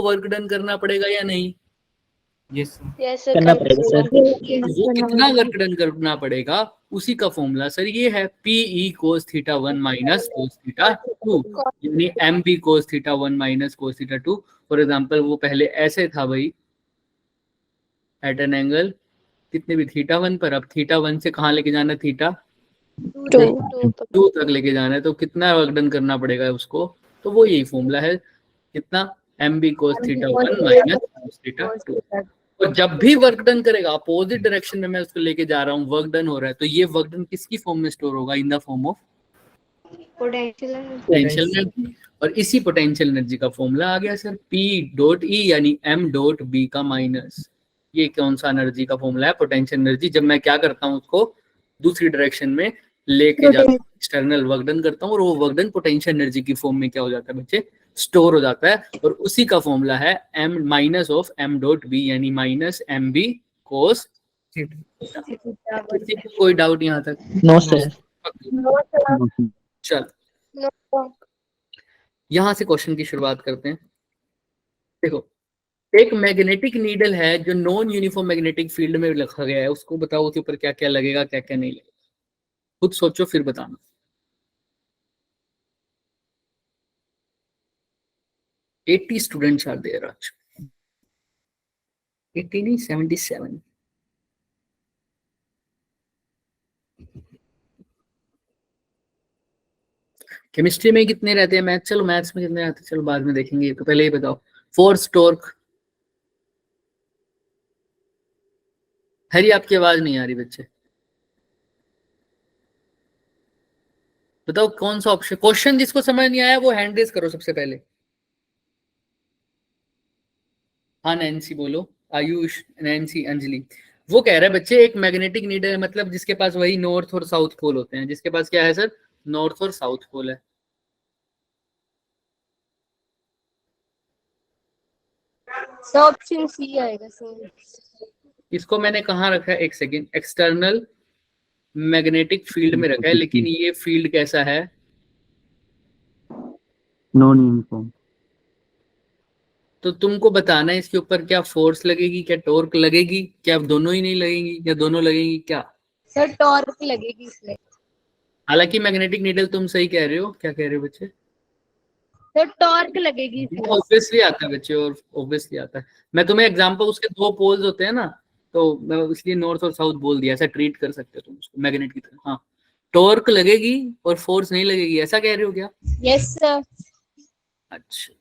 Work done करना पड़ेगा या नहीं? यस करना पड़ेगा सर। वो कितना वर्क डन करना पड़ेगा उसी का फॉर्मूला सर ये है, PE cos θ 1 माइनस cos θ 2, यानी MB cos θ 1 minus cos θ 2। For example वो पहले ऐसे था भाई, एट एन एंगल कितने भी θ1 पर, अब θ1 से कहाँ लेके जाना है, θ2 तक लेके जाना है, तो कितना वर्क डन करना पड़ेगा उसको, तो वो यही फॉर्मूला है, कितना MB cos θ 1 माइनस cos θ 2। और जब भी वर्क डन करेगा अपोजिट डायरेक्शन में मैं उसको लेके जा रहा हूँ, वर्क डन हो रहा है, तो ये वर्क डन किसकी फॉर्म में स्टोर होगा? In the form of potential energy. और इसी पोटेंशियल एनर्जी का फॉर्मूला आ गया सर P डॉट E यानी M डॉट B का माइनस। ये कौन सा एनर्जी का फॉर्मूला है? Potential energy. जब मैं क्या करता हूँ उसको दूसरी डायरेक्शन में लेके जाता हूँ, एक्सटर्नल वर्क डन करता हूँ, और वो वर्क डन पोटेंशियल एनर्जी की फॉर्म में क्या हो जाता है बच्चे? स्टोर हो जाता है। और उसी का फॉर्मूला है M minus of M dot B यानी माइनस MB कोस थीटा। किसी को कोई डाउट यहाँ तक? No sir. चल यहां से क्वेश्चन की शुरुआत करते हैं। देखो, एक मैग्नेटिक नीडल है जो नॉन यूनिफॉर्म मैग्नेटिक फील्ड में रखा गया है, उसको बताओ उसके ऊपर क्या क्या लगेगा, क्या क्या नहीं लगेगा, खुद सोचो फिर बताना। एटी स्टूडेंट्स आर देयर आज, 80 नहीं 77। केमिस्ट्री में कितने रहते हैं? मैथ, चलो मैथ्स में कितने रहते हैं चलो बाद में देखेंगे, तो पहले ये बताओ। फोर्स टॉर्क, हरी आपकी आवाज नहीं आ रही बच्चे, बताओ कौन सा ऑप्शन। क्वेश्चन जिसको समझ नहीं आया वो हैंड रेज करो सबसे पहले। हाँ नैन्सी बोलो, आयुष, नैन्सी, अंजलि। वो कह रहे हैं बच्चे एक मैग्नेटिक नीडल है, मतलब जिसके पास वही नॉर्थ और साउथ पोल होते हैं, जिसके पास क्या है सर? नॉर्थ और साउथ पोल है। ऑप्शन सी आएगा सर। इसको मैंने कहाँ रखा है? एक सेकेंड, एक्सटर्नल मैग्नेटिक फील्ड में रखा है, लेकिन ये फील्ड कैसा है? Non uniform. तो तुमको बताना है इसके ऊपर क्या फोर्स लगेगी, क्या टॉर्क लगेगी, क्या दोनों ही नहीं लगेंगी, या दोनों लगेंगी क्या? सर टॉर्क लगेगी इसमें। हालांकि मैग्नेटिक नीडल, तुम सही कह रहे हो। क्या कह रहे हो बच्चे? सर टॉर्क लगेगी इसमें। ऑब्वियसली आता है बच्चे, और ऑब्वियसली आता है। मैं तुम्हें एग्जांपल, उसके दो पोल्स होते हैं ना, तो मैं इसलिए नॉर्थ और साउथ बोल दिया, ऐसा ट्रीट कर सकते हो तुम उसको मैग्नेट की तरह। हाँ, टॉर्क लगेगी और फोर्स नहीं लगेगी, ऐसा कह रहे हो क्या? Yes sir. अच्छा,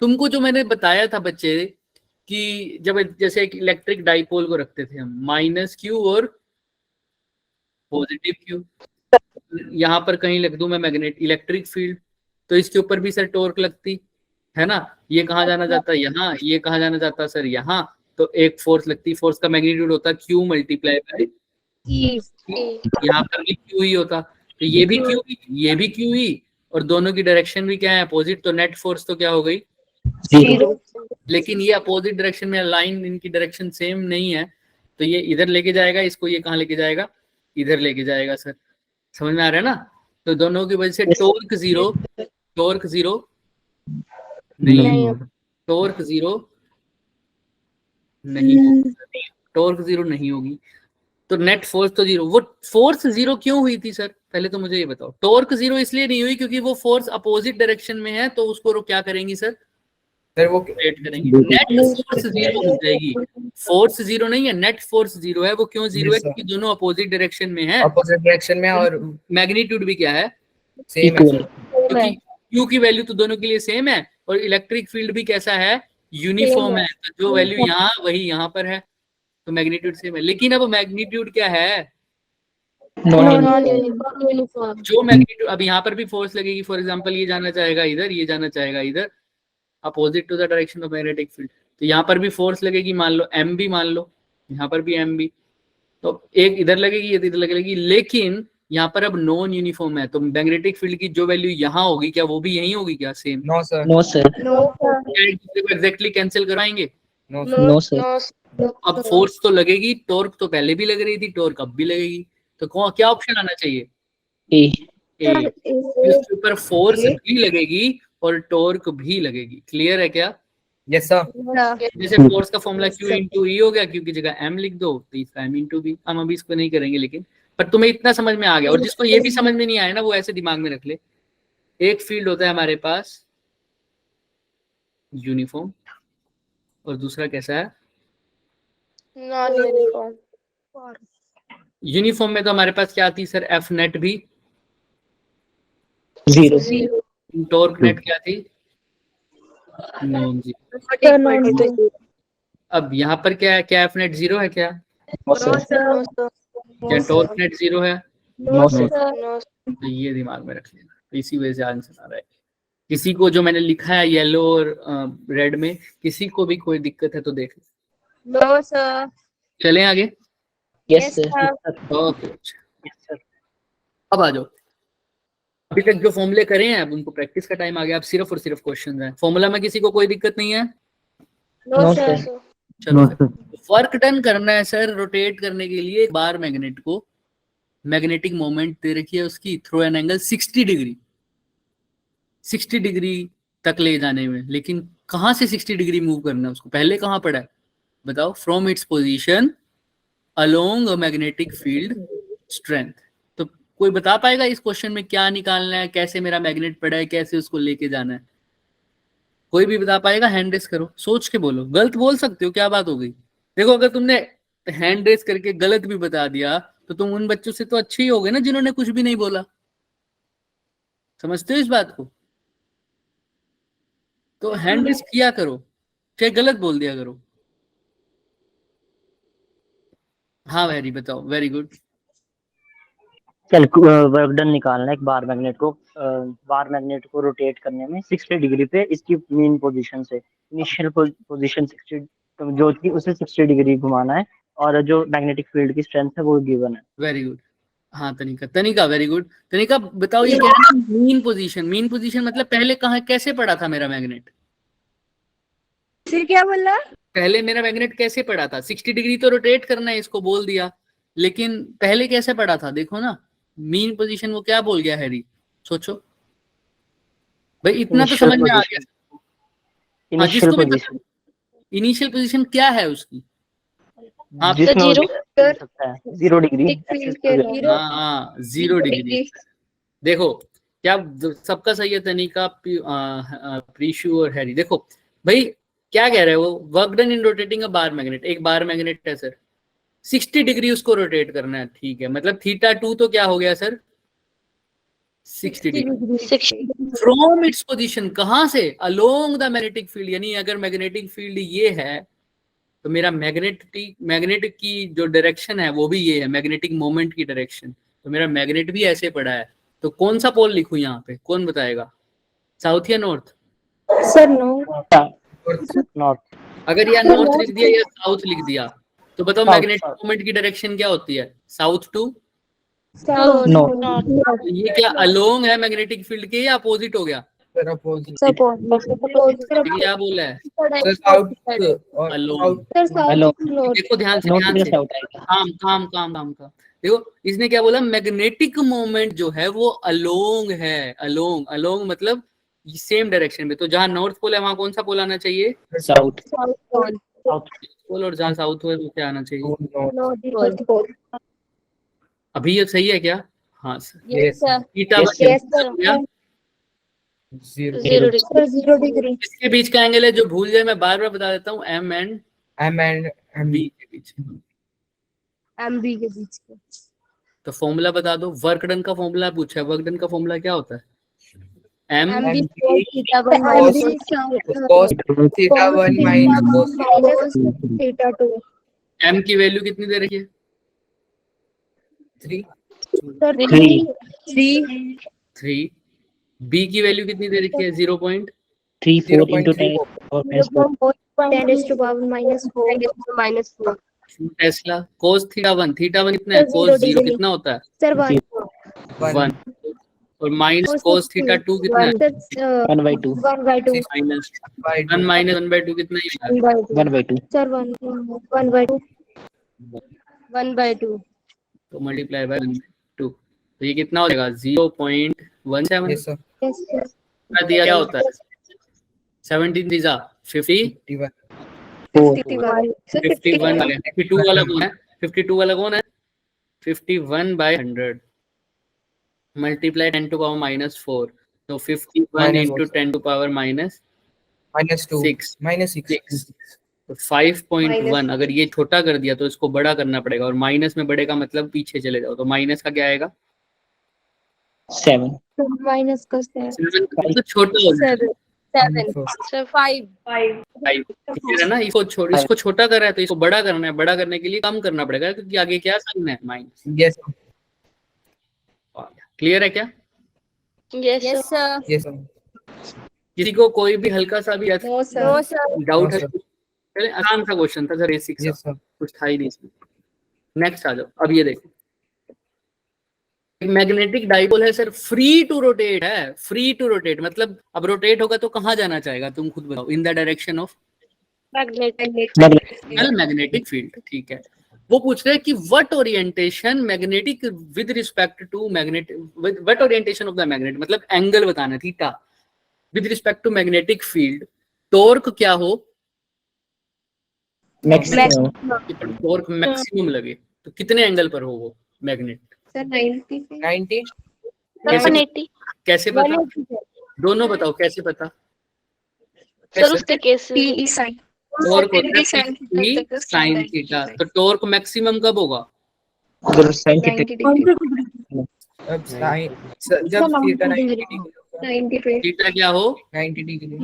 तुमको जो मैंने बताया था बच्चे कि जब जैसे एक इलेक्ट्रिक डाइपोल को रखते थे हम, माइनस क्यू और पॉजिटिव क्यू, यहाँ पर कहीं लिख दूं मैं मैग्नेट इलेक्ट्रिक फील्ड, तो इसके ऊपर भी सर टॉर्क लगती है ना। ये कहाँ जाना जाता है? यहाँ। ये कहाँ जाना जाता है सर? यहाँ। तो एक फोर्स लगती, फोर्स का मैग्नीट्यूड होता है Q मल्टीप्लाई बाय, यहाँ पर भी Q ही होता, तो ये भी Q ही, ये भी Q ही, और दोनों की डायरेक्शन भी क्या है? अपोजिट, तो नेट फोर्स तो क्या हो गई? जीरो। लेकिन ये अपोजिट डायरेक्शन में लाइन, इनकी डायरेक्शन सेम नहीं है, तो ये इधर लेके जाएगा इसको, ये कहाँ लेके जाएगा? इधर लेके जाएगा सर। समझ में आ रहा है ना? तो दोनों की वजह से टॉर्क जीरो, टॉर्क जीरो नहीं होगा, टॉर्क जीरो नहीं होगी, टॉर्क जीरो नहीं होगी, तो नेट फोर्स तो जीरो। वो फोर्स जीरो क्यों हुई थी सर? पहले तो मुझे ये बताओ। टॉर्क जीरो इसलिए नहीं हुई क्योंकि वो फोर्स अपोजिट डायरेक्शन में है, तो उसको क्या करेंगी सर? वो क्रिएट करेंगी। नेट फोर्स जीरो हो जाएगी, फोर्स जीरो नहीं है, नेट फोर्स जीरो है। वो क्यों जीरो है? क्योंकि दोनों अपोजिट डायरेक्शन में है, अपोजिट डायरेक्शन में, और मैग्नीट्यूड भी क्या है? सेम है सर। क्योंकि Q की वैल्यू तो दोनों के लिए सेम है, और इलेक्ट्रिक फील्ड भी कैसा है? यूनिफॉर्म है, तो जो वैल्यू यहाँ वही यहाँ पर है, तो मैग्नीट्यूड सेम है। लेकिन अब मैग्नीट्यूड क्या है? यूनिफॉर्म। जो मैग्नीट्यूड, अब यहाँ पर भी फोर्स लगेगी, फॉर एग्जांपल ये जाना चाहेगा इधर, ये जाना चाहेगा इधर, opposite to the direction of magnetic field, तो यहाँ पर भी फोर्स लगेगी, मान लो एम बी, मान लो यहाँ पर भी एम बी, तो एक इधर लगेगी, एक इधर लगेगी, लेकिन यहाँ पर अब नॉन यूनिफॉर्म है, तो मैग्नेटिक फील्ड की जो वैल्यू यहाँ होगी क्या वो भी यही होगी क्या? Same. No sir. No sir. क्या एक दूसरे को एग्जैक्टली कैंसिल कराएंगे? No no sir. अब फोर्स तो लगेगी, टॉर्क तो पहले भी लग रही थी, टॉर्क अब भी लगेगी, तो क्या ऑप्शन आना चाहिए? ए। इसके ऊपर फोर्स भी लगेगी और टॉर्क भी लगेगी। क्लियर है क्या? Yes, sir. जैसे फोर्स का फॉर्मूला Q इंटू ई हो गया, Q की जगह M लिख दो तो इसका M इंटू बी। हम अभी इसको नहीं करेंगे, लेकिन पर तुम्हें इतना समझ में आ गया। और जिसको ये भी समझ में नहीं आया ना, वो ऐसे दिमाग में रख ले, एक फील्ड होता है हमारे पास यूनिफॉर्म, और दूसरा कैसा है, नॉन यूनिफॉर्म। यूनिफॉर्म में तो हमारे पास क्या आती है सर, एफ नेट भी, 0 टॉर्क नेट क्या थी, नॉन जीरो। अब यहाँ पर क्या है, क्या एफ नेट 0 है क्या, क्या टॉर्क नेट 0 है, तो ये दिमाग में रख लेना। तो इसी वजह से आंसर आ रहा है। किसी को जो मैंने लिखा है येलो और रेड में, किसी को भी कोई दिक्कत है तो देख लो। No sir. चलें आगे। यस सर ओके, अब आ जाओ। अभी तक जो फॉर्मूले करे हैं, अब उनको प्रैक्टिस का टाइम आ गया। अब सिर्फ और सिर्फ क्वेश्चन है। फॉर्मूला में किसी को कोई दिक्कत नहीं है? नो सर चलो वर्क डन करना है सर। रोटेट करने के लिए एक बार मैग्नेट को मैग्नेटिक मोमेंट दे रखी है उसकी, through an angle 60 degree, 60 degree तक ले जाने में। लेकिन कहां से 60 डिग्री मूव करना है उसको, पहले कहां पड़ा है बताओ, from its position along a magnetic field strength. तो कोई बता पाएगा इस क्वेश्चन में क्या निकालना है, कैसे मेरा मैग्नेट पड़ा है, कैसे उसको लेके जाना है? कोई भी बता पाएगा? हैंड रेस करो, सोच के बोलो। गलत बोल सकते हो, क्या बात हो गई? देखो, अगर तुमने हैंड रेस करके गलत भी बता दिया तो तुम उन बच्चों से तो अच्छे ही हो गए ना जिन्होंने कुछ भी नहीं बोला। समझते हो इस बात को? तो हैंड रेस किया करो, चाहे गलत बोल दिया करो। हाँ वेरी, बताओ। Very good. चल वर्क डन निकालना है एक बार मैग्नेट को रोटेट करने में 60 डिग्री पे इसकी मेन पोजीशन से, इनिशियल पोजीशन 60 जो थी उसे 60 डिग्री घुमाना है, और जो मैग्नेटिक फील्ड की स्ट्रेंथ है वो गिवन है। Very good. हाँ तनिका वेरी गुड। तनिका बताओ, ये कह रहा है मीन पोजीशन। मीन पोजीशन मतलब पहले कहाँ कैसे पड़ा था मेरा मैग्नेट? फिर क्या बोला? पहले मेरा मैग्नेट कैसे पड़ा था? 60 डिग्री तो रोटेट करना है, इसको बोल दिया, लेकिन पहले कैसे पड़ा था देखो ना। मीन पोजीशन वो क्या बोल गया हैरी, सोचो भाई। इतना तो समझ में आ गया। हाँ, इनिशियल जिसको भी पोजीशन इनिशियल पोजीशन क्या है उसकी, हाँ जिसमें जीरो हो सकता है 0 डिग्री। हाँ 0 डिग्री। देखो क्या सबका सही है, तनिका, प्रीशु और हैरी। देखो भाई क्या कह रहे हो, work done in rotating a bar magnet. एक बार मैग्नेट है सर, 60 डिग्री उसको रोटेट करना है, ठीक है। मतलब θ2 तो क्या हो गया sir, 60 degree from its position. कहां से? Along the magnetic field. यानी अगर मैग्नेटिक फील्ड ये है तो मेरा मैग्नेट की जो डायरेक्शन है वो भी ये है, मैग्नेटिक मोमेंट की डायरेक्शन। तो मेरा मैग्नेट भी ऐसे पड़ा है। तो कौन सा पोल लिखूं यहाँ पे, कौन बताएगा? साउथ या नॉर्थ? Sir no. नॉर्थ। अगर यहाँ नॉर्थ लिख दिया या साउथ लिख दिया तो बताओ मैग्नेटिक मोमेंट की डायरेक्शन क्या होती है? South to north. ये क्या अलोंग है मैग्नेटिक फील्ड के या अपोजिट हो गया? क्या बोला है? सर साउथ और अलोंग। हेलो देखो ध्यान से, नॉर्थ ध्यान में से। साउथ आएगा। काम का देखो, इसने क्या बोला, मैग्नेटिक मोमेंट जो है वो अलोंग है। अलोंग मतलब सेम डायरेक्शन में। तो जहां नॉर्थ पोल है वहां कौन सा पोल आना चाहिए? साउथ। पोल। और जहां साउथ पोल है क्या आना चाहिए? अभी ये सही है क्या? हाँ सर। Theta zero degree. इसके बीच का एंगल है, जो भूल जाए मैं बार बार बता देता हूँ, एम एंड बी के बीच। एमबी के बीच के। तो फॉर्मूला बता दो। वर्क डन का फॉर्मूला पूछा है। वर्क डन का फॉर्मूला क्या होता है? M MB cos θ1 minus cos θ2। M की वैल्यू कितनी दे रखी है? 3। सर 3। बी की वैल्यू कितनी दे रखी है? 0.34। 3 4 into 10 और -4 टेस्ला। cos θ1 कितना है? cos 0 कितना होता है? सर 1। और माइनस cos θ2 कितना है? 1/2 माइनस 1 माइनस 1/2 कितना है? 1/2 सर 1/2 तो मल्टीप्लाई बाय 2। तो ये कितना हो जाएगा? 0.17। Yes sir. दिया क्या होता है? 17 थ्री जा 50, 51. 51. Sir, 51 आ गया। 52 वाला कौन है? 52 वाला कौन है? 51 by 100 मल्टीप्लाई 10 to power -4, तो 51 Minus into what? 10 to power -6, -2. तो 5.1। अगर ये छोटा कर दिया तो इसको बड़ा करना पड़ेगा, और माइनस में बड़े का मतलब पीछे चले जाओ, तो माइनस का क्या आएगा? 7. minus का 7. तो छोटा हो गया। 7. Sir, 5. 5 है ना, इसको छोटा कर रहा है तो इसको बड़ा करना है, बड़ा करने के लिए कम करना पड़ेगा, क्योंकि आगे क्या साइन है? माइनस। Yes, sir. क्लियर है क्या? Yes, sir. Yes, sir. किसी को कोई भी हल्का सा भी No, sir. No, sir. Doubt No, है? sir. चले, आसान सा क्वेश्चन था, बेसिक सा, Yes, sir. कुछ था ही नहीं इसमें। नेक्स्ट आ जाओ। अब ये देखो, मैग्नेटिक डाइपोल है सर, फ्री टू रोटेट है। फ्री टू रोटेट मतलब अब रोटेट होगा तो कहाँ जाना चाहेगा? तुम खुद बताओ। In the direction of magnetic field. ठीक है, वो पूछ रहे हैं कि what orientation magnetic with respect to magnet, what orientation of the magnet, मतलब एंगल बताना, theta, with respect to magnetic field. Torque क्या हो? मैक्सिमम. टॉर्क मैक्सिमम लगे तो कितने एंगल पर हो वो मैग्नेट? Sir, 90 पे. 90. कैसे 180. कैसे पता? दोनों बताओ कैसे पता? सर उसके केस PE sin. टॉर्क होता है साइन थीटा, तो टॉर्क मैक्सिमम कब होगा? जब sin थीटा 90 डिग्री. अब जब थीटा 90 डिग्री 90 पे. थीटा क्या हो? 90 डिग्री.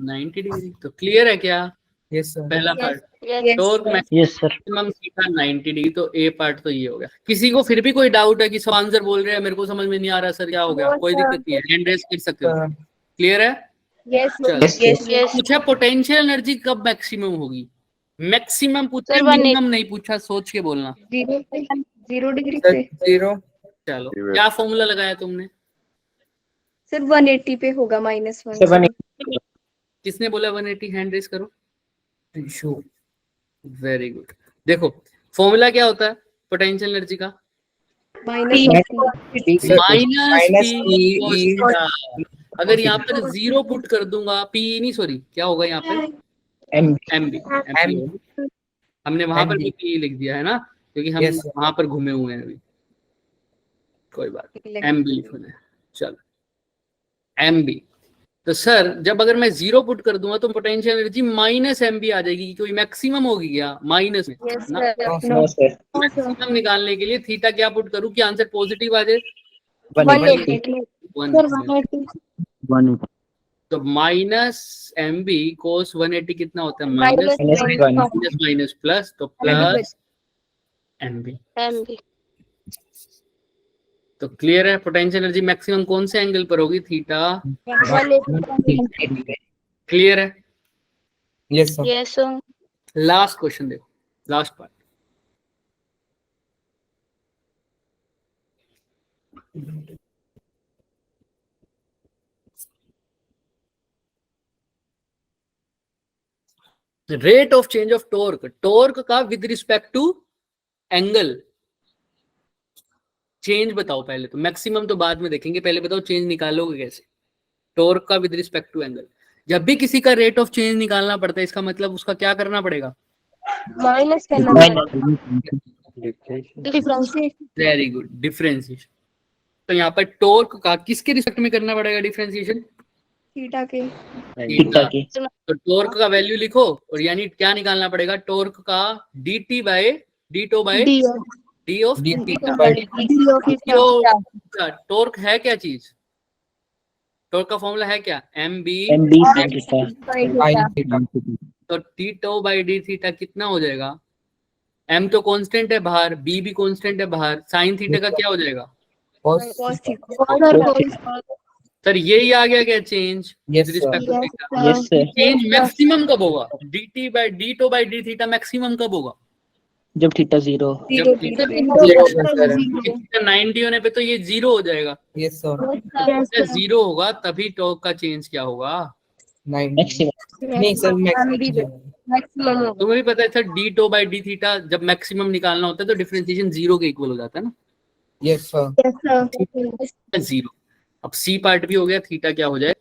90 डिग्री। तो क्लियर है क्या? Yes, sir. पहला part Yes. Torque yes sir. Maximum theta 90 degree, तो ए पार्ट तो ये हो गया। किसी को फिर भी कोई डाउट है कि सब आंसर बोल रहे हैं, मेरे को समझ में नहीं आ रहा सर, क्या हो गया? No, कोई sir. दिक्कत नहीं है, हैंड रेस कर सकते हो। Sir. क्लियर है? Yes. चलो। Yes. पूछा पोटेंशियल एनर्जी कब मैक्सिमम होगी? मैक्सिमम पूछा, Sir, 180. मिनिमम नहीं पूछा, सोच के बोलना। 0 डिग्री Sir, पे. 0. चलो, क्या फॉर्मूला लगाया तुमने? सर 180 पे होगा -1. 7. किसने बोला 180? हैंड रेस करो। Sure. Very good. देखो फॉर्मूला क्या होता है पोटेंशियल एनर्जी का? -P. Sir, minus P P. अगर यहाँ पर 0 पुट कर दूंगा, पी नहीं सॉरी, क्या होगा यहाँ पे? M. M B. हमने वहां पर भी पी लिख दिया है ना, क्योंकि हम Yes, sir. वहां पर घूमे हुए हैं अभी। कोई बात, एम बी लिखना है। चलो एम बी। तो सर जब अगर मैं 0 पुट कर दूंगा तो पोटेंशियल एनर्जी -mb आ जाएगी, क्योंकि मैक्सिमम होगी क्या? माइनस में Yes, ना। sir. No sir. मैक्सिमम निकालने के लिए थीटा क्या पुट करूं कि आंसर पॉजिटिव आ जाए? 180. 180। 180. तो -mb cos 180 कितना होता है? Minus माइनस प्लस, तो प्लस mb। तो क्लियर है? पोटेंशियल एनर्जी मैक्सिमम कौन से एंगल पर होगी? थीटा। 180. क्लियर है? Yes, sir. Yes, sir. Last question देखो, last part. Rate of change of torque, torque का with respect to angle change बताओ पहले। तो मैक्सिमम तो बाद में देखेंगे, पहले बताओ चेंज निकालोगे कैसे? टॉर्क का विद रिस्पेक्ट टू एंगल। जब भी किसी का रेट ऑफ चेंज निकालना पड़ता है, इसका मतलब उसका क्या करना पड़ेगा? माइनस करना डिफरेंशिएट। Very good, differentiation. तो यहाँ पर टॉर्क का किसके रिस्पेक्ट में करना पड़ेगा डिफरेंशिएशन? थीटा के। थीटा की. तो टॉर्क का वैल्यू लिखो, और यानी क्या निकालना पड़ेगा? टॉर्क का dt by D by D D of D theta. by torque है क्या चीज? टॉर्क का फॉर्मूला है क्या? mb MB sin थीटा. sin theta. तो D tau by D theta कितना हो जाएगा? m तो कांस्टेंट है बाहर, b भी कांस्टेंट है बाहर, साइन थीटा का क्या हो जाएगा? Cos सर यही आ गया क्या change? Yes, sir. Respect to theta. Yes sir. Change maximum कब होगा? D tau by D theta maximum कब होगा? जब थीटा 0. जब Zero, sir. 90 होने पे तो ये 0 हो जाएगा। Yes, sir. जब 0 होगा तभी टॉर्क का चेंज क्या होगा? 90. मैक्सिमम. नहीं सर, maximum. मैक्सिमम तुम्हें भी पता है sir, D tau by D theta जब मैक्सिमम निकालना होता है तो डिफरेंशिएशन 0 के इक्वल हो जाता है ना। Yes, sir. 0। अब सी पार्ट भी हो गया, थीटा क्या हो जाए?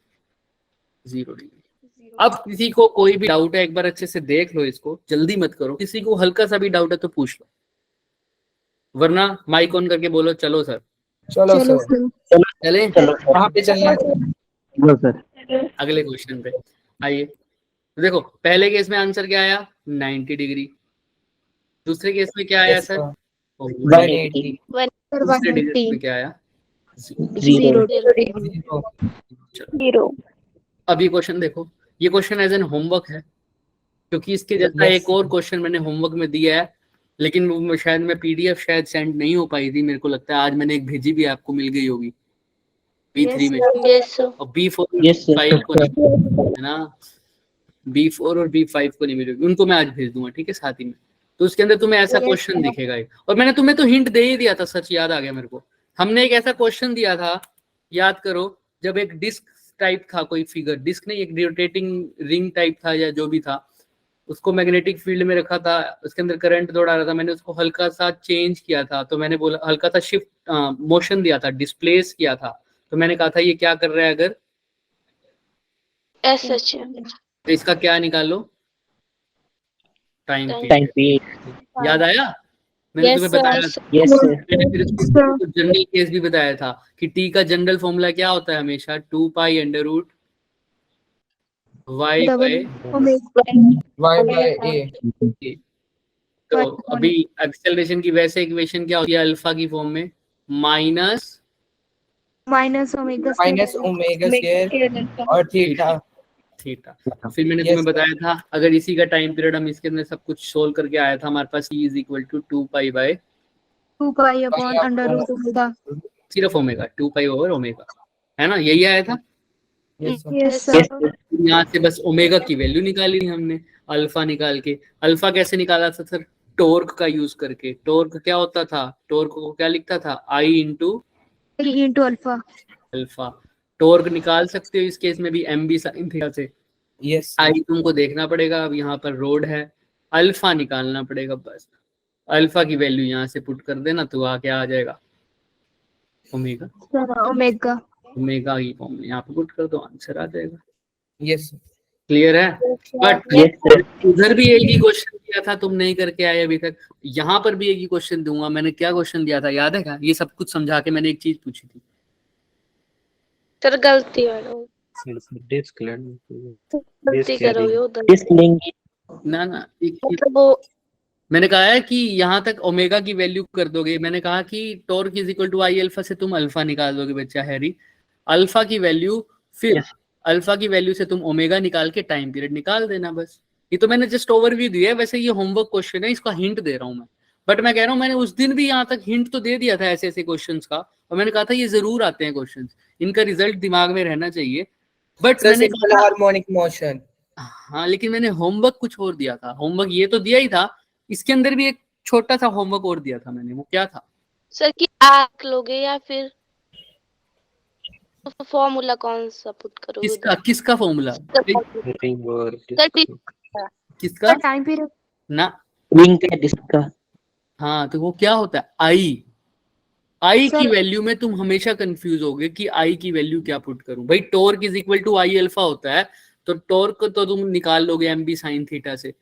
0 डिग्री। अब किसी को कोई भी डाउट है, एक बार अच्छे से देख लो इसको, जल्दी मत करो, किसी को हल्का सा भी डाउट है तो पूछ लो, वरना माइक ऑन करके बोलो चलो सर। चलो चलो सर, सर। चले कहाँ पे चलना है? लो सर। अगले क्वेश्चन पे आइए। तो देखो पहले केस में आंसर क्या आया 90 डिग्री, दूसरे केस में क्या आया Yes, सर sir. 180, 180. तीसरे केस 180 में क्या आया 0 0 0. जीरो। अब ये क्वेश्चन देखो, ये क्वेश्चन एज एन होमवर्क है, क्योंकि इसके जैसा Yes. एक और क्वेश्चन मैंने होमवर्क में दिया है, लेकिन वो शायद मैं पीडीएफ शायद सेंड नहीं हो पाई थी, मेरे को लगता है आज मैंने एक भेजी भी, आपको मिल गई होगी B3 में, और B4 Yes, sir. B5 को नहीं, है ना, B4 और B5 को नहीं मिलेगी, उनको मैं आज भेज दूंगा, ठीक है साथ ही में। तो उसके अंदर तुम्हें ऐसा Yes, क्वेश्चन sir. दिखेगा एक, और मैंने तुम्हें तो हिंट दे ही दिया था, सच याद आ गया मेरे को, हमने एक ऐसा क्वेश्चन दिया था, याद करो, जब एक डिस्क टाइप था कोई फिगर, डिस्क नहीं, एक रोटेटिंग रिंग टाइप था या जो भी था, उसको मैग्नेटिक फील्ड में रखा था, उसके अंदर करंट दौड़ा रहा था, मैंने उसको हल्का सा चेंज किया था, तो मैंने बोला हल्का सा शिफ्ट मोशन दिया था, डिस्प्लेस किया था, तो मैंने कहा था ये क्या कर रहा है, अगर तो इसका क्या निकालो, टाइम टाइम पीरियड। याद आया, मैंने तुम्हें बताया था, यस सर। मैंने फिर इसको जनरल केस भी बताया था कि टी का जनरल फॉर्मूला क्या होता है हमेशा 2 pi under root y double by omega Y by A. a। तो अभी एक्सेलरेशन की वैसे इक्वेशन क्या होती है अल्फा की फॉर्म में, minus minus omega Minus omega square और थीटा. थीटा। फिर मैंने Yes, तुम्हें sir. बताया था अगर इसी का टाइम पीरियड हम इसके अंदर सब कुछ सोल्व करके आया था, हमारे पास e is equal to 2 pi by 2 pi upon under root omega. सिर्फ ओमेगा 2 पाई ओवर ओमेगा, है ना, यही आया था। Yes, sir. Yes sir. यहाँ से बस ओमेगा की वैल्यू निकाली हमने, अल्फा निकाल के। अल्फा कैसे निकाला था सर, टॉर्क का यूज करके। टॉर्क क्या होता था, टॉर्क को क्या लिखता था आई इंटू अल्फा। अल्फा। टॉर्क निकाल सकते हो इस केस में भी एम बी साइन थीटा से। Yes, sir. आई तुमको देखना पड़ेगा, अब यहाँ पर रोड है, अल्फा निकालना पड़ेगा, बस अल्फा की वैल्यू यहाँ से पुट कर देना तो आ क्या आ जाएगा ओमेगा। Sir omega. ओमेगा की फॉर्म में यहाँ पे पुट कर दो, आंसर आ जाएगा। Yes, sir. क्लियर है। But yes sir. उधर भी एक ही क्वेश्चन दिया था, तुम नहीं करके आए अभी तक, यहाँ पर भी एक ही क्वेश्चन दूंगा। मैंने क्या क्वेश्चन दिया था याद है क्या, ये सब कुछ समझा के मैंने एक चीज पूछी थी सर गलती मैडम, गलती करोगे उधर डिस्क लेंगे। ना एक चीज मतलब वो मैंने कहा है कि यहाँ तक ओमेगा की वैल्यू कर दोगे, मैंने कहा कि torque is equal to I alpha से तुम अल्फा निकाल दोगे बच्चा हैरी, अल्फा की वैल्यू, फिर Yes. अल्फा की वैल्यू से तुम ओमेगा निकाल के टाइम पीरियड निकाल देना, बस। ये तो मैंने जस्ट ओवरव्यू दिया है, वैसे ये होमवर्क क्वेश्चन है, इसका हिंट दे रहा हूँ मैं, बट मैं कह रहा हूँ मैंने उस दिन भी यहाँ तक हिंट तो दे दिया था ऐसे ऐसे क्वेश्चंस का, और मैंने कहा था ये जरूर आते हैं क्वेश्चंस, इनका रिजल्ट दिमाग में रहना चाहिए। बट Sir, मैंने simple harmonic motion. हाँ, लेकिन मैंने होमवर्क कुछ और दिया था, होमवर्क ये तो दिया ही था, इसके अंदर भी एक छोटा सा होमवर्क और दिया था मैंने, वो क्या था सर की आंख लोगे या फिर फॉर्मूला कौन सा पुट करोगे किसका किसका फॉर्मूला सर किसका टाइम पीरियड ना, रिंग का डिस्क का। हाँ तो वो क्या होता है आई की सर- वैल्यू में तुम हमेशा कंफ्यूज होगे कि आई की वैल्यू क्या पुट करूं। भाई torque is equal to I alpha होता है, तो टॉर्क तो तुम निकाल लोगे एम बी साइन थीटा से,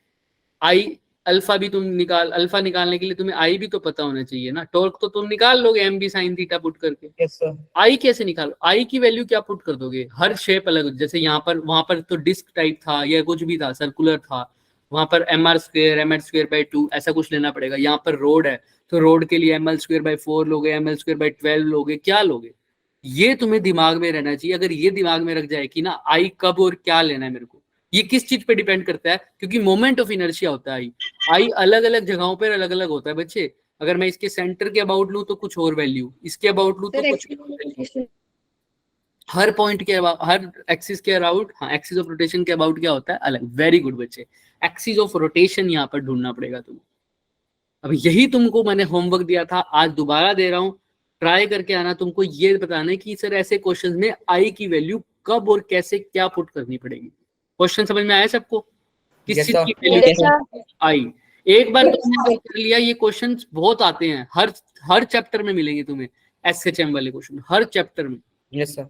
आई अल्फा भी तुम अल्फा निकालने के लिए तुम्हें आई भी तो पता होना चाहिए ना, टॉर्क तो तुम निकाल लोगे M B sine theta put करके। Yes, sir. आई कैसे निकालो, आई की वैल्यू क्या पुट कर दोगे, हर शेप अलग, जैसे यहाँ पर वहां पर तो डिस्क टाइप था या कुछ भी था, सर्कुलर था, वहां पर mr² बाई 2 ऐसा कुछ लेना पड़ेगा। यहाँ पर रोड है तो रोड के लिए ml² बाई 4 लोगे, ml² बाई 12 लोगे, क्या लोगे, ये तुम्हें दिमाग में रहना चाहिए। अगर ये दिमाग में रख जाए कि ना आई कब और क्या लेना है मेरे को, ये किस चीज पे डिपेंड करता है, क्योंकि मोमेंट ऑफ इनर्शिया होता है आई अलग अलग जगहों पर अलग अलग होता है बच्चे। अगर मैं इसके सेंटर के अबाउट लूँ तो कुछ और वैल्यू, इसके अबाउट लूँ तो कुछ और वैल्यू, हर पॉइंट के अबाउट, हर एक्सिस के अबाउट, हाँ एक्सिस ऑफ रोटेशन के अबाउट क्या होता है अलग। वेरी गुड बच्चे, एक्सिस ऑफ रोटेशन यहाँ पर ढूंढना पड़ेगा तुम्हें। अब यही तुमको मैंने होमवर्क दिया था, आज दोबारा दे रहा हूँ, ट्राई करके आना। तुमको ये बताना है कि सर ऐसे क्वेश्चंस में आई की वैल्यू कब और कैसे क्या पुट करनी पड़ेगी। क्वेश्चन समझ में आया सबको, किस Yes, चीज sir. की वैल्यू आई। एक बार तुमने कर लिया, ये क्वेश्चंस बहुत आते हैं, हर चैप्टर में मिलेंगे तुम्हें, एसएचएम वाले क्वेश्चन हर चैप्टर में। Yes, sir.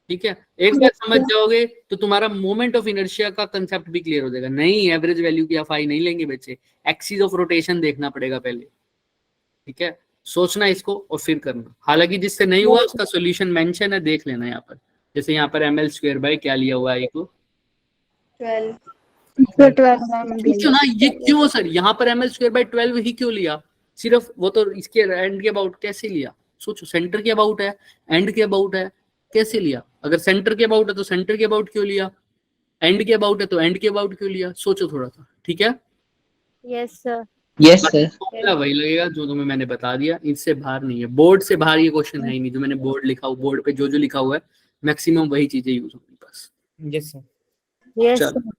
ठीक है, एक बार समझ जाओगे तो तुम्हारा मोमेंट ऑफ इनर्शिया का कंसेप्ट भी क्लियर हो जाएगा। नहीं एवरेज वैल्यू की एफ आई नहीं लेंगे बच्चे, एक्सिस ऑफ रोटेशन देखना पड़ेगा पहले। ठीक है, सोचना इसको और फिर करना। हालांकि जिससे नहीं हुआ उसका सोल्यूशन मेंशन है, देख लेना यहाँ पर। जैसे यहाँ पर ml स्क्वायर बाय क्या लिया हुआ है को 12 क्यों ना, ये क्यों सर यहाँ पर ml स्क्वायर बाय 12 ही क्यों लिया? सिर्फ वो तो इसके एंड के अबाउट कैसे लिया? सोचो, सेंटर के अबाउट है, एंड के अबाउट है, कैसे लिया? अगर सेंटर के अबाउट है तो सेंटर के अबाउट क्यों लिया? एंड के अबाउट है तो एंड के अबाउट क्यों लिया? सोचो थोड़ा सा। ठीक है, यस सर। फॉर्मूला वही लगेगा जो तुम्हें मैंने बता दिया, इससे बाहर नहीं है। बोर्ड से बाहर ये क्वेश्चन है ही नहीं। जो मैंने बोर्ड लिखा हुआ, बोर्ड पे जो जो लिखा हुआ है मैक्सिमम वही चीजें यूज होंगी बस। Yes sir. चलो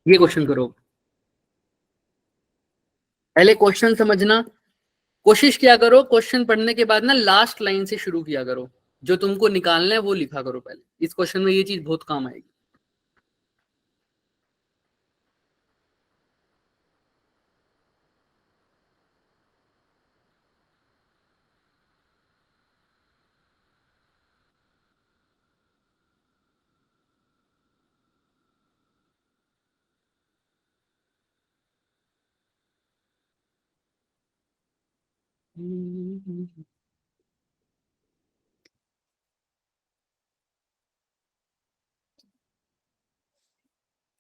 ये क्वेश्चन करो। पहले क्वेश्चन समझना, कोशिश किया करो क्वेश्चन पढ़ने के बाद ना लास्ट लाइन से शुरू किया करो। जो तुमको निकालना है वो लिखा करो पहले। इस क्वेश्चन में ये चीज बहुत काम आएगी।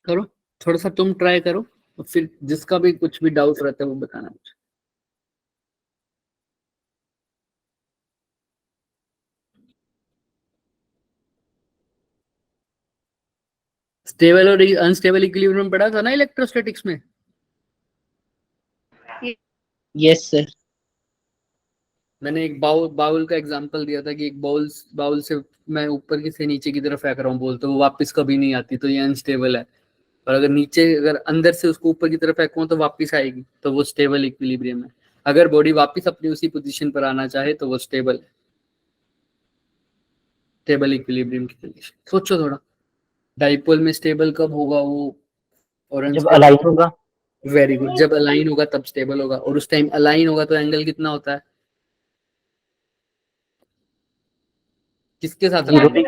करो, थोड़ा सा तुम ट्राई करो और फिर जिसका भी कुछ भी डाउट रहता है वो बताना मुझे। स्टेबल और अनस्टेबल इक्विलिब्रियम पढ़ा था ना इलेक्ट्रोस्टैटिक्स में? Yes sir. मैंने एक बाउल का एग्जांपल दिया था कि एक बाउल से मैं ऊपर की से नीचे की तरफ फेंक रहा हूँ बोल, तो वो वापस कभी नहीं आती, तो ये अनस्टेबल है। और अगर अंदर से उसको ऊपर की तरफ फेंकूं तो वापस आएगी, तो वो स्टेबल इक्विलिब्रियम है। अगर बॉडी वापस अपनी उसी पोजीशन पर आना चाहे तो वो स्टेबल है, स्टेबल इक्विलिब्रियम की कंडीशन। सोचो थोड़ा, डाइपोल में स्टेबल कब होगा वो? और जब अलाइन होगा। वेरी गुड, जब अलाइन होगा तब स्टेबल होगा। और उस टाइम अलाइन होगा तो एंगल कितना होता है? किसके साथ अलाइन?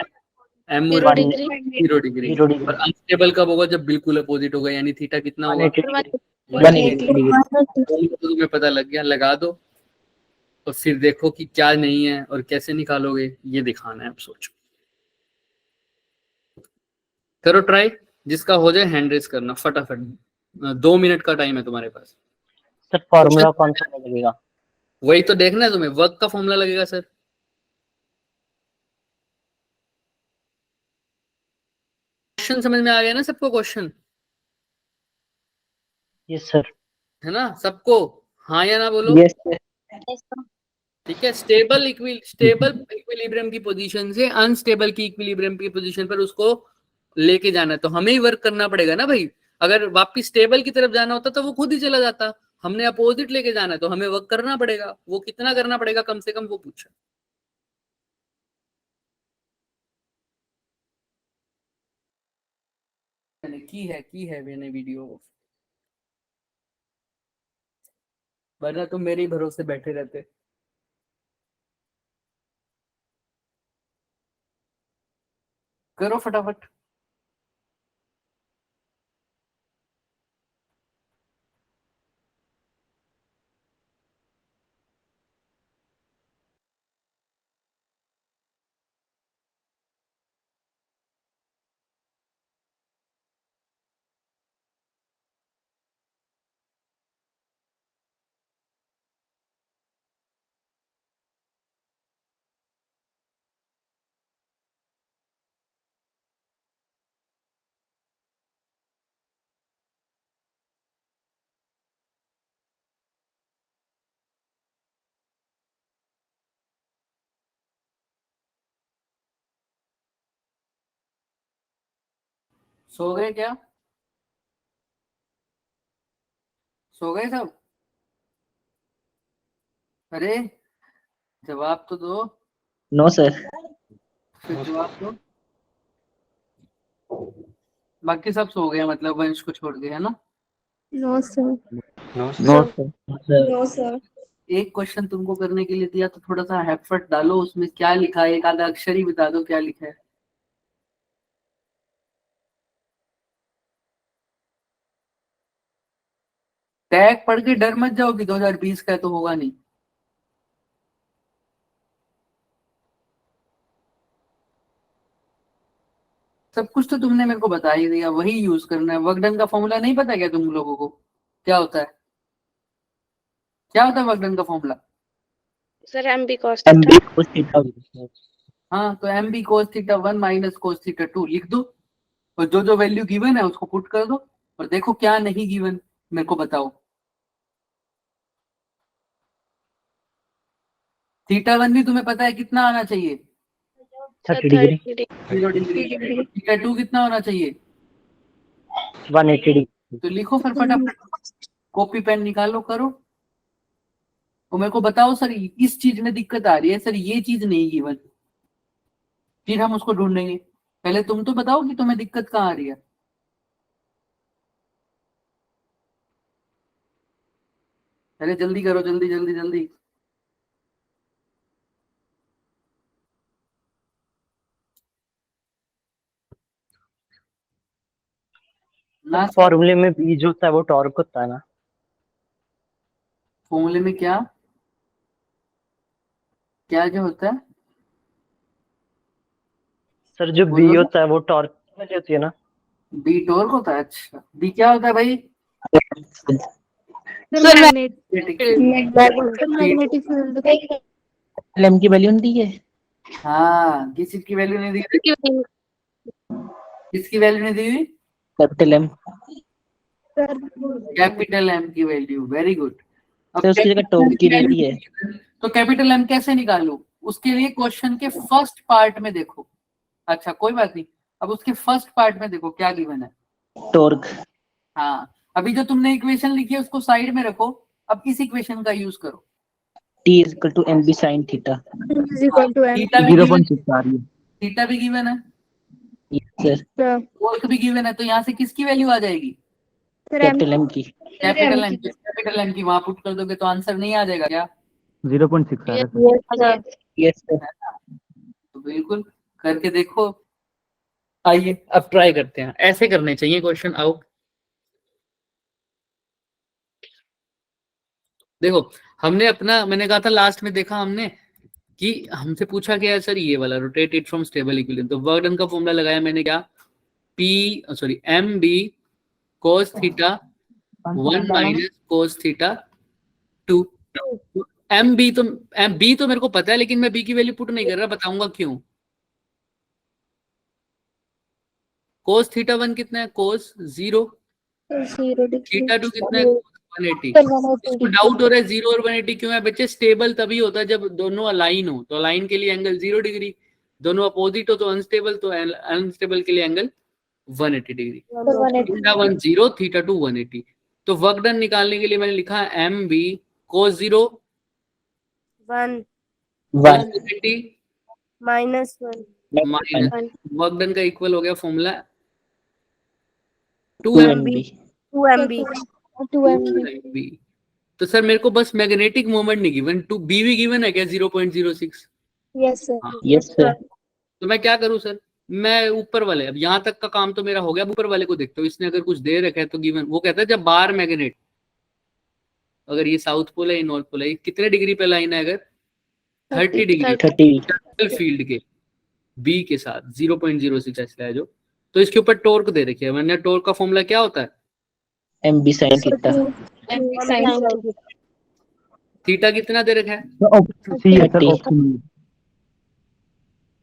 एम और 0 डिग्री। 0 डिग्री। 0 डिग्री। और अनस्टेबल कब होगा? जब बिल्कुल अपोजिट होगा, यानी थीटा कितना होगा? 180 डिग्री। तो तुम्हें पता लग गया, लगा दो और फिर देखो कि क्या नहीं है और कैसे निकालोगे, ये दिखाना है। अब सोचो, करो ट्राई। जिसका हो जाए हैंड रेस करना फटाफट। 2 मिनट का टाइम है तुम्हारे पास। सर फॉर्मूला कौन सा लगेगा? वही तो देखना है तुम्हें, वर्क का फॉर्मूला लगेगा सर। क्वेश्चन समझ में आ गया ना सबको? Question yes sir. है ना सबको? हाँ या ना बोलो। Yes sir. ठीक है, स्टेबल इक्विलिब्रियम की पोजीशन से अनस्टेबल की इक्विलिब्रियम की पोजीशन पर उसको लेके जाना है, तो हमें ही वर्क करना पड़ेगा ना भाई। अगर वापिस स्टेबल की तरफ जाना होता तो वो खुद ही चला जाता। हमने अपोजिट लेके जाना है तो हमें वर्क करना पड़ेगा। वो कितना करना पड़ेगा कम से कम, वो पूछा। मैंने की है मैंने वीडियो, वरना तुम मेरे ही भरोसे बैठे रहते। करो फटाफट। सो गए क्या? सो गए सब? अरे जवाब तो दो। No sir. फिर जवाब दो। बाकी सब सो गए मतलब वंश को छोड़ के, है ना? No sir. No sir. No sir. एक क्वेश्चन तुमको करने के लिए दिया तो थोड़ा सा एफर्ट डालो, उसमें क्या लिखा है, एक आधा अक्षर ही बता दो क्या लिखा है। टैग पढ़ के डर मत जाओ कि 2020 का है तो होगा नहीं। सब कुछ तो तुमने मेरे को बता ही दिया, वही यूज करना है। वर्क डन का फॉर्मूला नहीं पता क्या तुम लोगों को? क्या होता है, क्या होता है वर्क डन का formula? Sir MB cos M theta. B cos theta. हाँ, तो M B cos theta 1 minus cos theta 2 लिख दो, और जो जो वैल्यू गिवन है उसको पुट कर दो, और देखो क्या नहीं गिवन मेरे को बताओ। थीटा 1 भी तुम्हें पता है कितना आना चाहिए? 30 डिग्री। 0 डिग्री। थीटा 2 कितना होना चाहिए? 180 डिग्री। तो लिखो फिर फटाफट, कॉपी पेन निकालो, करो, और मेरे को बताओ सर इस चीज में दिक्कत आ रही है, सर ये चीज नहीं गिवन, फिर हम उसको ढूंढेंगे। पहले तुम तो बताओ कि तुम्हें दिक्कत कहाँ आ रही है। अरे जल्दी करो, जल्दी जल्दी जल्दी। ना फॉर्मूले में बी जो होता है वो टॉर्क होता है ना? फॉर्मूले में क्या क्या क्या होता है? सर जो बी बोलो। होता है वो टॉर्क वाली होती है ना? बी टॉर्क होता है? अच्छा, बी क्या होता है भाई? Sir magnetic field. एम की वैल्यू नहीं दी है। हाँ, किस चीज की वैल्यू नहीं दी हुई? किसकी वैल्यू नहीं दी हुई? Capital M. कैपिटल एम की वैल्यू, वेरी गुड। सर उसकी जगह टॉर्क की दे दी है। तो कैपिटल एम कैसे निकालूं? उसके लिए क्वेश्चन के फर्स्ट पार्ट में देखो। अच्छा कोई बात नहीं, अब उसके फर्स्ट पार्ट में देखो क्या गिवन है। टॉर्क। हाँ, अभी जो तुमने इक्वेशन लिखी है उसको साइड में रखो, अब इस इक्वेशन का यूज करो। T is equal to M B sine theta. Theta भी गिवन, थीटा भी गिवन है, यस सर। टॉर्क भी गिवन है, तो यहाँ से किसकी वैल्यू आ जाएगी? कैपिटल एम की। कैपिटल एम की। कैपिटल एम की वहां पुट कर दोगे तो आंसर नहीं आ जाएगा क्या? 0.6 आ रहा है। Yes sir. तो बिल्कुल करके देखो। आइए अब ट्राई करते हैं, ऐसे करने चाहिए क्वेश्चन। आओ देखो, हमने अपना, मैंने कहा था लास्ट में, देखा हमने कि हमसे पूछा गया है सर ये वाला rotate it from stable equilibrium, तो वर्क डन का फॉर्मूला लगाया मैंने, क्या? M B cos theta 1 minus cos theta 2। M B तो मेरे को पता है, लेकिन मैं बी की वैल्यू पुट नहीं कर रहा, बताऊंगा क्यों। कोस थीटा 1 कितना है? कोस 0। थीटा 2 कितना है? 180। इसको डाउट हो रहा है 0 और 180 क्यों है बच्चे? स्टेबल तभी होता है जब दोनों अलाइन हो, तो अलाइन के लिए एंगल 0 डिग्री, दोनों अपोजिट हो तो अनस्टेबल, तो अनस्टेबल के लिए एंगल 180 डिग्री। Theta 1 0, theta 2 180। तो वर्क डन निकालने के लिए मैंने लिखा है एम बी कोस 0 1 180 माइनस 1 माइनस वर्क डन का इक्वल हो गया फॉर्मूला 2 2 MB। 2 MB। तो सर मेरे को बस मैग्नेटिक मोमेंट नहीं गिवन, टू बी भी गिवन है क्या? 0.06। Yes sir. Yes sir. तो मैं क्या करूं सर? मैं ऊपर वाले, अब यहाँ तक का काम तो मेरा हो गया, अब ऊपर वाले को देखता हूँ, इसने अगर कुछ दे रखा है तो गिवन, वो कहता है जब बार मैग्नेट, अगर ये साउथ पोल है, ये नॉर्थ पोल है, ये कितने डिग्री पे लाइन है? अगर 30 डिग्री 30। फील्ड के बी के साथ 0.06 ऐसा है जो, तो इसके ऊपर टॉर्क दे रखी है मैंने। टॉर्क का फॉर्मूला क्या होता है? M B sine theta. Theta कितना दे रखा है? सी है सर, ऑप्शन में।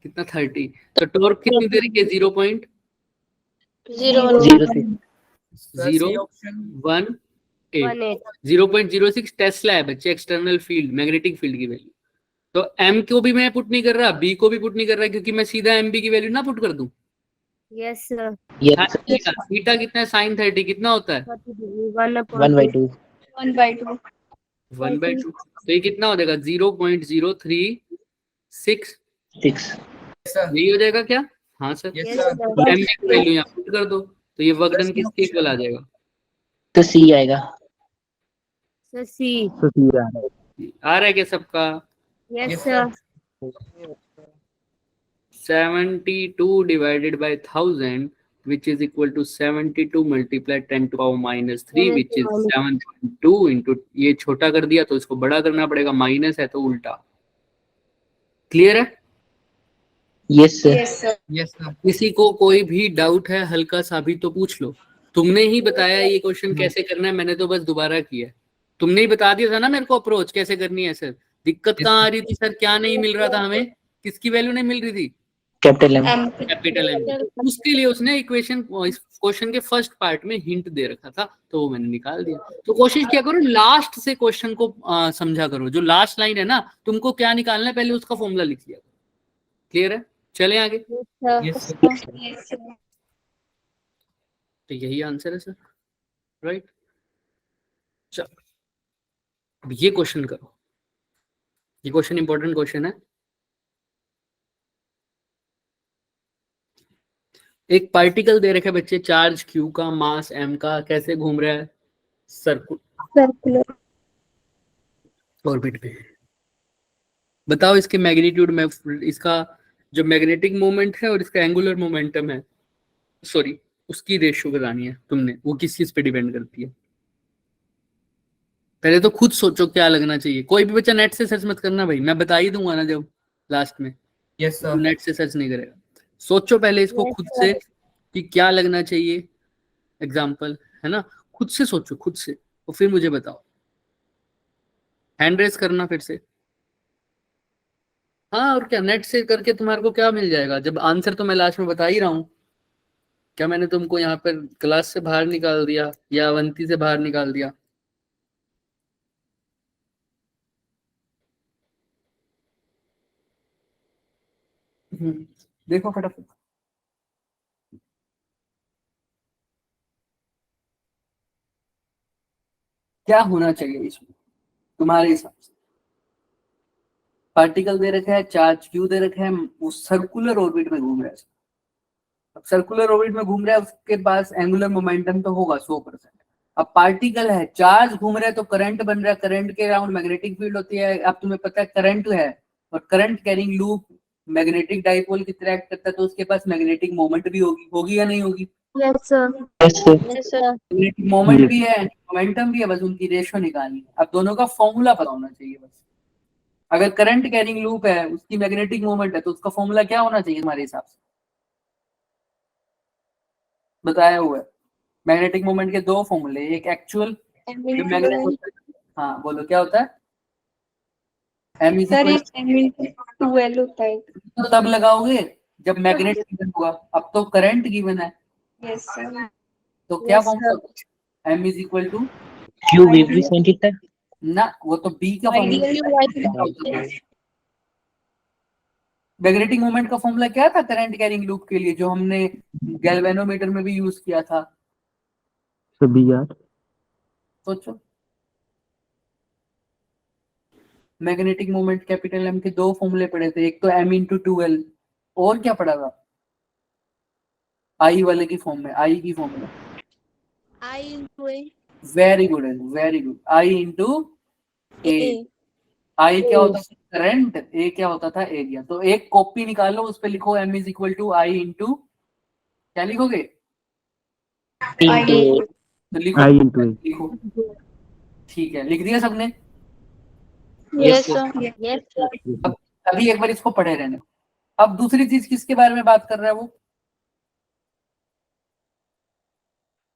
कितना? 30। तो टॉर्क कितनी दे रखी है? 0.06 टेस्ला है बच्चे, एक्सटर्नल फील्ड, मैग्नेटिक फील्ड की वैल्यू। तो एम को भी मैं पुट नहीं कर रहा, बी को भी पुट नहीं कर रहा, क्योंकि मैं सीधा एम बी की वैल्यू ना पुट कर दूं। Yes sir. थीटा कितना है? साइन 30 कितना होता है? 1/2। 1/2। तो ये कितना हो जाएगा? 0.036 यही हो जाएगा क्या? हाँ सर। एम बी की वैल्यू यहाँ पुट कर दो, तो ये वर्क डन किसके इक्वल आ जाएगा? तो सी आएगा। सर सी। तो सी आ रहा है। आ रहा है क्या सबका? Yes, Yes, sir. 72 divided by 1000 which is equal to 72 multiplied 10 to power minus 3 which is 7.2 into, ये छोटा कर दिया तो इसको बड़ा करना पड़ेगा, माइनस है तो उल्टा। क्लियर है? Yes sir. Yes, sir. yes, sir. किसी को कोई भी डाउट है हल्का सा भी तो पूछ लो। तुमने ही बताया ये क्वेश्चन कैसे करना है, मैंने तो बस दोबारा किया। तुमने ही बता दिया था ना मेरे को अप्रोच कैसे करनी है सर। दिक्कत Yes, कहाँ आ रही थी सर, क्या नहीं मिल रहा था हमें, किसकी वैल्यू नहीं मिल रही थी? Capital M. M. Capital M. उसके लिए उसने इक्वेशन क्वेश्चन के फर्स्ट पार्ट में हिंट दे रखा था तो वो मैंने निकाल दिया। तो कोशिश क्या करो लास्ट से क्वेश्चन को समझा करो, जो लास्ट लाइन है ना तुमको क्या निकालना है पहले उसका फॉर्मूला लिख लिया। क्लियर है? चले आगे। yes, sir. Yes, sir. तो यही आंसर है सर, राइट। चलो अब ये क्वेश्चन करो, ये क्वेश्चन इंपॉर्टेंट क्वेश्चन है। एक पार्टिकल दे रखे बच्चे, चार्ज क्यू का, मास एम का, कैसे घूम रहा है? Circular. ऑर्बिट में। बताओ इसके मैग्नीट्यूड में, इसका जो मैग्नेटिक मोमेंट है और इसका एंगुलर मोमेंटम है, सॉरी उसकी रेशियो बतानी है तुमने, वो किस चीज पे डिपेंड करती है? पहले तो खुद सोचो क्या लगना चाहिए। कोई भी बच्चा नेट से सर्च मत करना भाई, मैं बता ही दूंगा ना जब लास्ट में, Yes, sir. नेट से सर्च नहीं करेगा। सोचो पहले इसको खुद से कि क्या लगना चाहिए एग्जाम्पल, है ना? खुद से सोचो, खुद से, और फिर मुझे बताओ। हैंड रेस करना फिर से। हाँ और क्या, नेट से करके तुम्हारे को क्या मिल जाएगा जब आंसर तो मैं लास्ट में बता ही रहा हूँ। क्या मैंने तुमको यहाँ पर क्लास से बाहर निकाल दिया या अवंती से बाहर निकाल दिया? देखो फटाफट। क्या होना चाहिए इसमें तुम्हारे हिसाब से? पार्टिकल दे रखा है, चार्ज क्यू दे रखा है, वो सर्कुलर ऑर्बिट में घूम रहा है। अब सर्कुलर ऑर्बिट में घूम रहा है, उसके पास एंगुलर मोमेंटम तो होगा 100%। अब पार्टिकल है, चार्ज घूम रहा है तो करंट बन रहा है, करंट के अराउंड मैग्नेटिक फील्ड होती है। अब तुम्हें पता है करंट है और current carrying loop magnetic dipole की तरह एक्ट करता है, तो उसके पास मैग्नेटिक मोमेंट भी होगी या नहीं होगी? Yes, sir. Yes sir. Yes, sir. Magnetic moment भी है, मोमेंटम भी है, बस उनकी रेशियो निकालनी है। अब दोनों का फॉर्मूला पता होना चाहिए बस। अगर करंट कैरिंग लूप है, उसकी मैग्नेटिक मोमेंट है, तो उसका फॉर्मूला क्या होना चाहिए हमारे हिसाब से? बताया हुआ है मैग्नेटिक मोमेंट के दो फॉर्मूले, एक एक्चुअल जो मैग्नेटिक, हाँ बोलो क्या होता है? M इज सर इक्वल ये M/2L होता है। तो तब लगाओगे जब मैग्नेट गिवन हुआ, अब तो करंट गिवन है, यस सर। तो क्या Yes, formula? M is equal to Q V भी सेंट है ना, वो तो B का फॉर्मूला। मैग्नेटिक मोमेंट का फॉर्मूला क्या था करंट कैरिंग लूप के लिए, जो हमने गैल्वेनोमीटर में भी यूज किया था? सभी यार। सोचो। मैग्नेटिक मोमेंट कैपिटल एम के दो फॉर्मूले पढ़े थे, एक तो M/2L, और क्या पढ़ा था? आई वाले की फॉर्म में, आई की फॉर्म में। I into A. Very good है, वेरी गुड। आई इंटू ए। आई क्या होता था? करंट। ए क्या होता था? एरिया। तो एक कॉपी निकालो, उस पे लिखो M is equal to I into, क्या लिखोगे? तो लिखो, आई इंटू ए। लिखो। ठीक है, लिख दिया सबने? Yes, sir. Yes, sir. अभी एक बार इसको पढ़े रहने। अब दूसरी चीज किसके बारे में बात कर रहा है वो?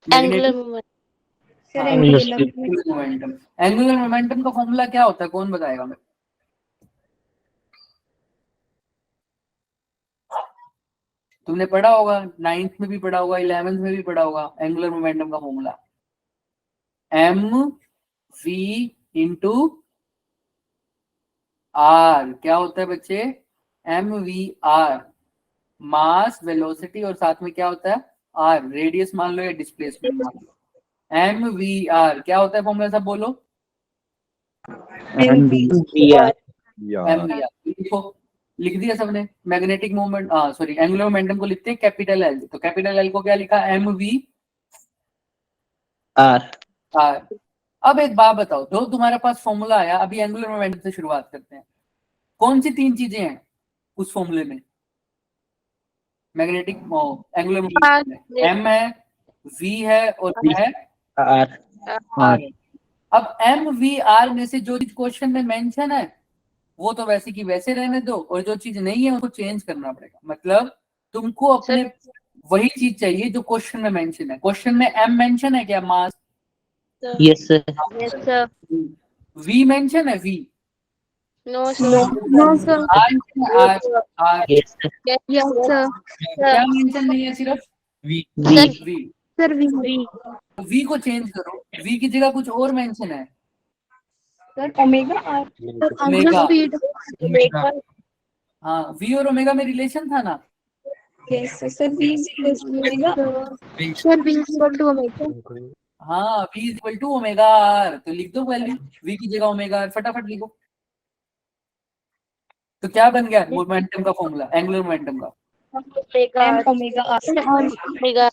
Angular moment. Sir angular momentum. Angular momentum का फॉर्मूला क्या होता है, कौन बताएगा मेरे? तुमने पढ़ा होगा, 9th में भी पढ़ा होगा, 11th में भी पढ़ा होगा। एंगुलर मोमेंटम का फॉर्मूला mv इंटू आर। क्या होता है बच्चे? mvr, मास, वेलोसिटी, और साथ में क्या होता है? आर, रेडियस मान लो या डिस्प्लेसमेंट मान लो। mvr क्या होता है फॉर्मूला, सब बोलो। MVR। mvr लिखो, लिख दिया सबने? Magnetic moment, sorry angular momentum को लिखते हैं कैपिटल एल, तो कैपिटल एल को क्या लिखा? mv R. आर। अब एक बात बताओ, जो तुम्हारे पास फॉर्मूला आया, अभी एंगुलर मोमेंटम से शुरुआत करते हैं। कौन सी 3 चीजें हैं उस फॉर्मूले में? मैग्नेटिक एंगुलर मोमेंटम एम है, वी है और क्या है? R R. अब एम वी आर में से जो चीज क्वेश्चन में मेंशन है वो तो वैसे की वैसे रहने दो, और जो चीज नहीं है उसको चेंज करना पड़ेगा। मतलब तुमको अपने वही चीज चाहिए जो क्वेश्चन में मेंशन है। क्वेश्चन में एम मेंशन है क्या? Mass. Yes sir Yes, sir. V mention है? V No, sir. No, sir. R R yes sir Yes, sir. क्या मेंशन नहीं है? सिर्फ V V. Sir, we. V को चेंज करो, वी की जगह कुछ और मेंशन है। Sir, omega r. Omega. Speed. हाँ, वी और ओमेगा में रिलेशन था ना? Yes, sir. V is equal to omega. Sir, V is equal to omega. हाँ, v is equal to omega R. तो लिख दो वैल्यू, v की जगह ओमेगा आर, फटाफट लिखो। तो क्या बन गया मोमेंटम का फॉर्मूला, एंगुलर मोमेंटम का? M omega r. Omega.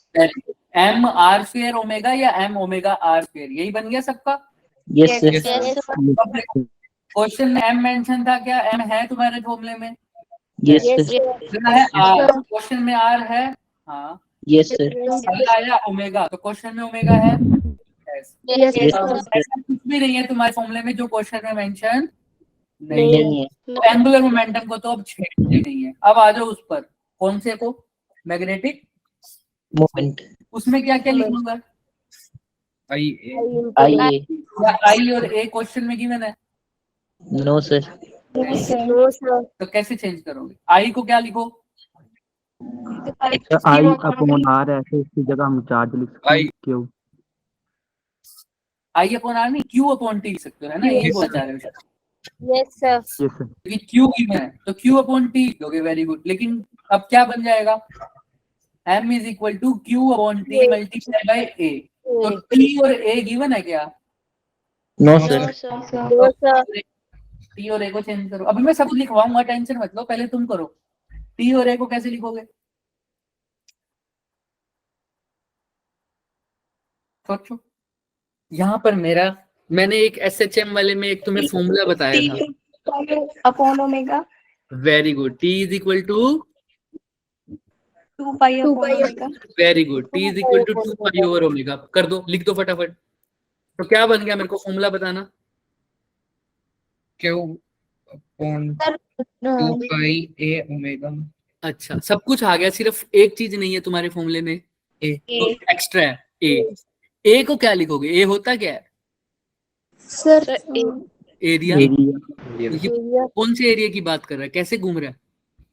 M R square omega या एम ओमेगा आर स्क्वायर, यही बन गया सबका। Yes sir Yes, sir. Question में एम मेंशन था क्या? एम है तुम्हारे फॉर्मूले में? यस Yes, सर अगला है आर, क्वेश्चन में आर है। हाँ, यस सर अगला आया ओमेगा, तो क्वेश्चन में ओमेगा है। Yes, Yes, sir. ऐसा कुछ भी नहीं है तुम्हारे फॉर्मूले में जो क्वेश्चन में मेंशन नहीं है। नहीं है तो एंगुलर मोमेंटम को तो अब छेड़ना ही नहीं है। अब आ जाओ उस पर, कौन से को? मैग्नेटिक मोमेंट उसमें क्या क्या लिखूंगा? आई ए आई और ए क्वेश्चन में गिवन है। No sir No, sir. तो कैसे चेंज करोगे? आई को क्या लिखो? आई अपॉन आर ऐसे इसकी जगह हम चार्ज लिख सकते हैं क्यों? आई अपॉन आर नहीं, क्यू अपॉन टी लिख सकते हो, है ना? यही बोल चाह रहे हो Yes, sir. यस सर क्योंकि क्यू गिवन है तो क्यू अपॉन टी लोगे। Very good. लेकिन अब क्या बन जाएगा? M is equal to Q upon T multiply by A. तो टी और ए गिवन है क्या? No No, sir sir. No, sir. T और ए को चेंज करो। अभी मैं सब लिखवाऊंगा, टेंशन मत लो, पहले तुम करो। टी और ए को कैसे लिखोगे? सोचो। यहाँ पर मैंने एक एसएचएम वाले में एक तुम्हें फॉर्मूला बताया था। Upon omega. Very good. T is equal to 2 pi upon omega. Very good. T is equal to 2 pi over omega. कर दो, लिख दो फटाफट। तो क्या बन गया? मेरे को फॉर्मूला बताना। Q upon 2 pi a omega. अच्छा, सब कुछ आ गया, सिर्फ एक चीज नहीं है तुम्हारे फॉर्मूले में, A. तो एक्स्ट्रा है ए। ए को क्या लिखोगे? ए होता क्या है? Sir, area. एरिया ये कौन से एरिया की बात कर रहा है? कैसे घूम रहा है?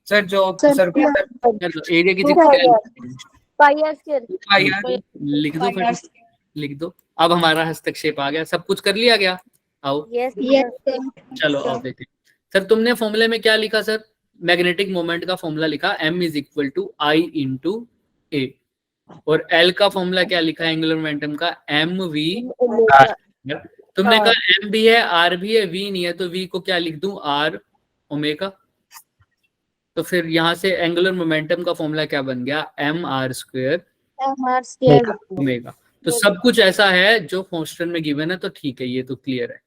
सर जो सर्कुलर एरिया की जगह क्या है? Pi r square. pi r लिख दो फटाफट, लिख दो। अब हमारा हस्तक्षेप आ गया, सब कुछ कर लिया गया। आओ Yes, yes, sir. sir. चलो आओ देखते हैं। सर तुमने फॉर्मूले में क्या लिखा? सर मैग्नेटिक मोमेंट का फॉर्मूला लिखा m is equal to I into A, और L का फॉर्मूला क्या लिखा है एंगुलर मोमेंटम का? M V. तुमने कहा m भी है, r भी है, v नहीं है, तो v को क्या लिख दूं? r omega. तो फिर यहाँ से एंगुलर मोमेंटम का फॉर्मूला क्या बन गया? m r square R square. Omega. तो सब कुछ ऐसा है जो क्वेश्चन में गिवन है, तो ठीक है, ये तो क्लियर है।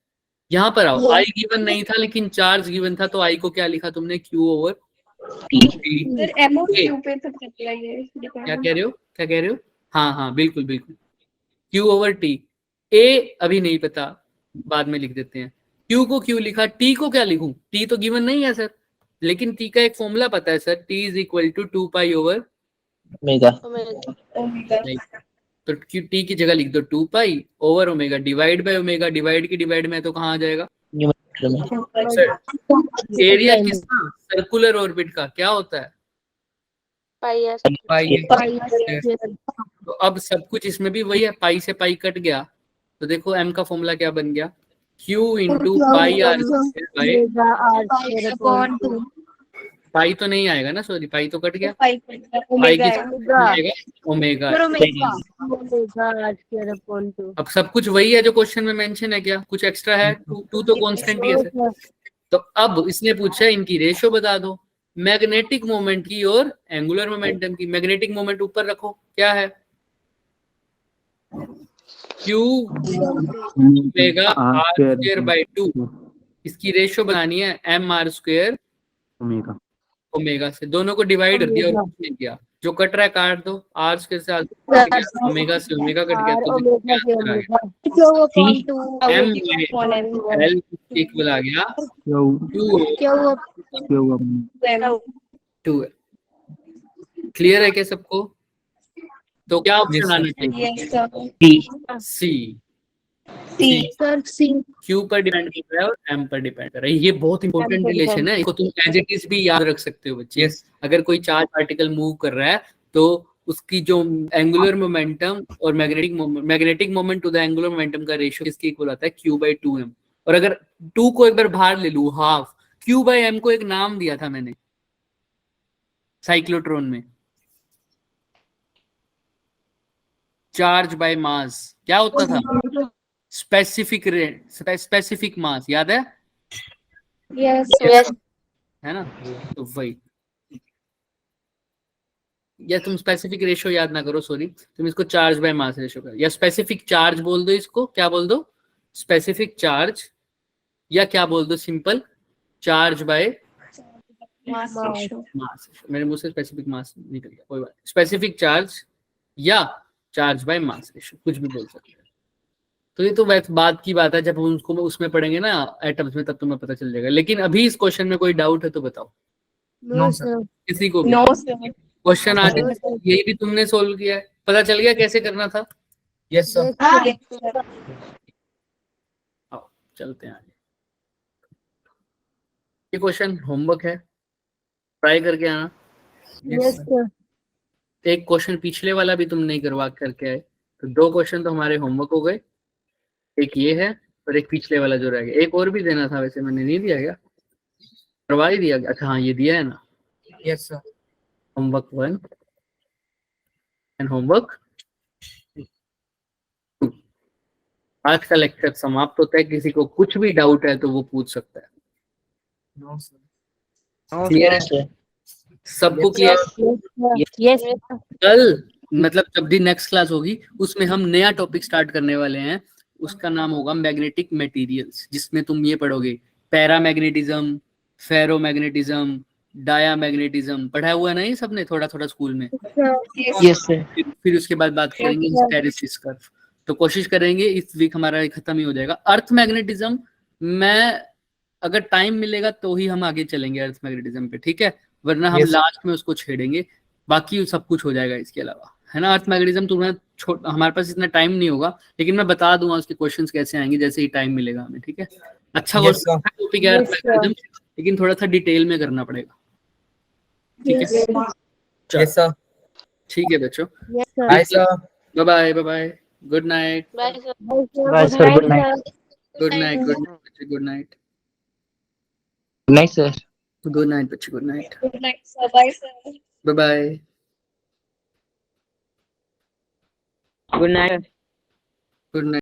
यहाँ पर आओ, आई गिवन नहीं था लेकिन चार्ज गिवन था, तो आई को क्या लिखा तुमने? क्यू ओवर Sir, M और A. Q पे तो चला ये. क्या कह रहे हो? क्या कह रहे हो? हाँ हाँ बिल्कुल बिल्कुल, क्यू ओवर टी। ए अभी नहीं पता, बाद में लिख देते हैं। क्यू को क्यू लिखा, टी को क्या लिखूं? टी तो गिवन नहीं है सर, लेकिन टी का एक फॉर्मूला पता है sir, T is equal to 2 pi over omega Omega. तो टी की जगह लिख दो 2 pi over omega divide by omega. Divide की डिवाइड में तो कहाँ आ जाएगा? एरिया किसका? सर्कुलर ऑर्बिट का क्या होता है? Pi r pi तो अब सब कुछ इसमें भी वही है, पाई से पाई कट गया, तो देखो m का फॉर्मूला क्या बन गया? q into pi R by r square upon 2. Pi तो नहीं आएगा ना, सॉरी पाई तो कट गया, Pi पाई की omega. आएगा omega. Omega r square upon 2. अब सब कुछ वही है जो क्वेश्चन में मेंशन है, क्या कुछ एक्स्ट्रा है? टू तो कांस्टेंट ही है सर। तो अब इसने पूछा इनकी रेशियो बता दो, मैग्नेटिक मोमेंट की और एंगुलर मोमेंटम की। मैग्नेटिक मोमेंट ऊपर रखो, क्या है? Q omega R R square square by 2, इसकी रेशियो बनानी है M R square omega. Omega से, दोनों को डिवाइड कर दिया और कुछ नहीं किया, जो कट रहा है काट दो, आर स्क्वायर से कट गया, ओमेगा से ओमेगा कट गया, R तो ओमेगा से omega Q upon 2 M upon M L equal आ गया क्यू 2 Q क्यू upon 2 है। क्लियर है क्या सबको? तो क्या ऑप्शन आना चाहिए? yes sir सी। C sir C क्यू पर डिपेंड कर रहा है और एम पर डिपेंड कर रहा है। ये बहुत इंपॉर्टेंट रिलेशन है, इसको तुम एज इट इज भी याद रख सकते हो बच्चे। अगर कोई चार्ज पार्टिकल मूव कर रहा है तो उसकी जो एंगुलर मोमेंटम और magnetic moment to the angular momentum का रेशियो किसके इक्वल आता है? Q by 2m। और अगर 2 को एक बार बाहर ले लू, हाफ, क्यू बाई एम को एक नाम दिया था मैंने साइक्लोट्रॉन में, चार्ज बाय मास। क्या होता था? स्पेसिफिक मास, याद है? yes है ना? तो वही, या तुम स्पेसिफिक रेशियो याद ना करो, सॉरी, तुम इसको चार्ज बाय मास रेशियो कर, या स्पेसिफिक चार्ज बोल दो इसको, क्या बोल दो? स्पेसिफिक चार्ज, या क्या बोल दो? Simple charge by mass ratio मास। मेरे मुंह से स्पेसिफिक मास निकल गया, कोई बात। स्पेसिफिक चार्ज या चार्ज बाय मास रेशियो, कुछ भी बोल सकते हैं। तो ये तो बात की बात है, जब हम उसको उसमें पढ़ेंगे ना एटम्स में, तब तुम्हें पता चल जाएगा। लेकिन अभी इस क्वेश्चन में कोई डाउट है तो बताओ, नो सर किसी को भी? no sir क्वेश्चन आज यही भी तुमने सोल्व किया है, पता चल गया कैसे करना था? yes sir yes sir आओ चलते हैं आगे। ये क्वेश्चन होमवर्क है, ट्राई करके आना। यस सर एक क्वेश्चन पिछले वाला भी तुम नहीं करवा करके आए, तो 2 क्वेश्चन तो हमारे होमवर्क हो गए। एक ये है और एक पिछले वाला जो रह गया। एक और भी देना था, वैसे मैंने नहीं दिया क्या? करवा ही दिया। अच्छा हाँ, ये दिया है ना, yes sir homework 1 and homework 2। आज का लेक्चर समाप्त होता है। किसी को कुछ भी डाउट है तो वो पूछ सकता है। no sir क्लियर है सबको? क्लियर? यस कल मतलब जब भी नेक्स्ट क्लास होगी उसमें हम नया टॉपिक स्टार्ट करने वाले हैं, उसका नाम होगा मैग्नेटिक मटेरियल्स, जिसमें तुम ये पढ़ोगे पैरामैग्नेटिज्म, फेरोमैग्नेटिज्म, डायामैग्नेटिज्म। पढ़ा हुआ नहीं सबने थोड़ा थोड़ा स्कूल में? Yes sir. फिर उसके बाद बात करेंगे हिस्टैरिसीस कर्व। तो कोशिश करेंगे इस वीक हमारा खत्म ही हो जाएगा। अर्थ मैग्नेटिज्म में अगर टाइम मिलेगा तो ही हम आगे चलेंगे अर्थ मैग्नेटिज्म पे, ठीक है? वरना हम लास्ट में उसको छेड़ेंगे, बाकी सब कुछ हो जाएगा इसके अलावा, है ना? अर्थ मैग्नेटिज्म तुम्हें हमारे पास इतना टाइम नहीं होगा, लेकिन मैं बता दूंगा उसके क्वेश्चंस कैसे आएंगे जैसे ही टाइम मिलेगा हमें, ठीक है? अच्छा टॉपिक है अर्थ मैग्नेटिज्म, लेकिन थोड़ा सा डिटेल में करना पड़ेगा, ठीक है? yes sir ठीक है बच्चों, yes sir bye sir bye bye bye bye, good night, bye bye sir, good night. Good night, good night बच्चे, गुड नाइट, नहीं सर। गुड नाइट बच्चे, good night, good night sir bye sir bye bye, good night. Good night.